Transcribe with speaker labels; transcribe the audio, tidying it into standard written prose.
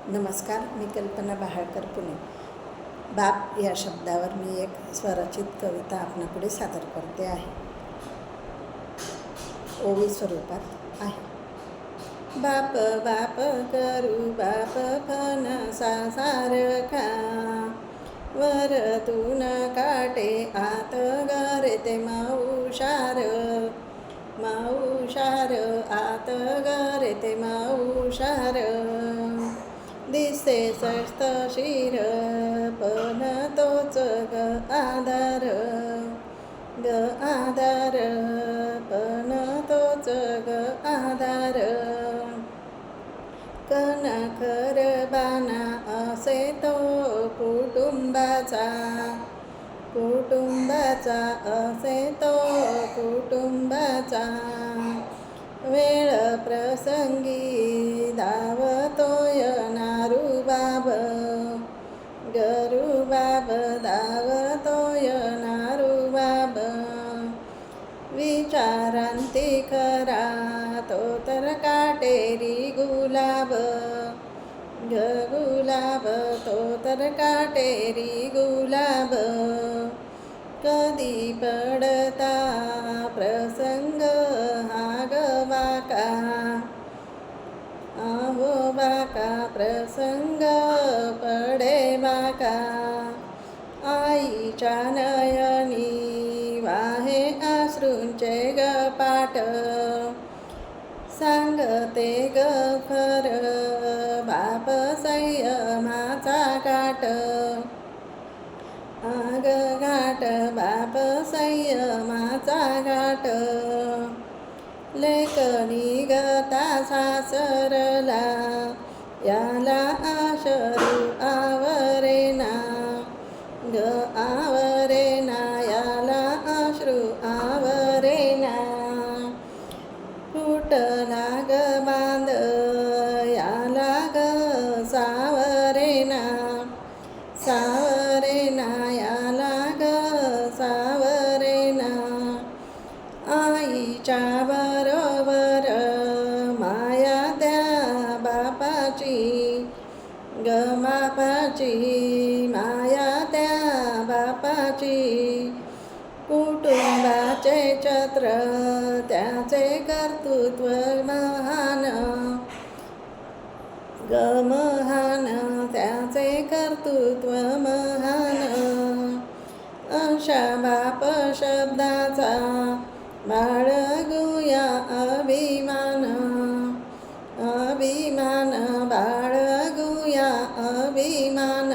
Speaker 1: नमस्कार, मी कल्पना बहाळकर पुणे. बाप या शब्दावर मी एक स्वरचित कविता आपणापुढे सादर करते आहे. ओवी स्वरूपात आहे. बाप बाप करू बाप फणसा सारखा, वरतून काटे आत गरे ते माऊशार, माऊशार आत गरे ते माऊशार. दिसे सस्त शिर पण तोच ग आधार, ग आधार पण तोच ग आधार. कणखर बाना असे तो कुटुंबाचा, कुटुंबाचा असे तो कुटुंबाचा. वेळ प्रसंगी धावतोय नारूबाब, गरुबाब धावतोय नारूबाब. विचारांती खरा तो तर काटेरी गुलाब, ग गुलाब तो तर काटेरी गुलाब. कधी पडता प्रसंग हा ग बाका, अहो बाका प्रसंग पडे बाका. आईच्या नयनी वाहे अश्रूंचे ग पाट, सांगते ग खर बाप संयमाचा घाट. आग घाट बाप संयमाचा घाट. लेकनी गता सासरला याला अश्रू आवरेना, ग आवरेना याला अश्रू आवरेना. फुटला ग बांध याला ग सावरेना, सावरेना याला ग सावरेना. आईच्या बरोबर माया द्या बापाची, ग बापाची माया द्या बापाची. कुटुंबाचे छत्र त्याचे कर्तृत्व महान, ग महान त्याचे कर्तृत्व महान. अशा बाप शब्दाचा बाळगूया अभिमान, अभिमान बाळगूया अभिमान.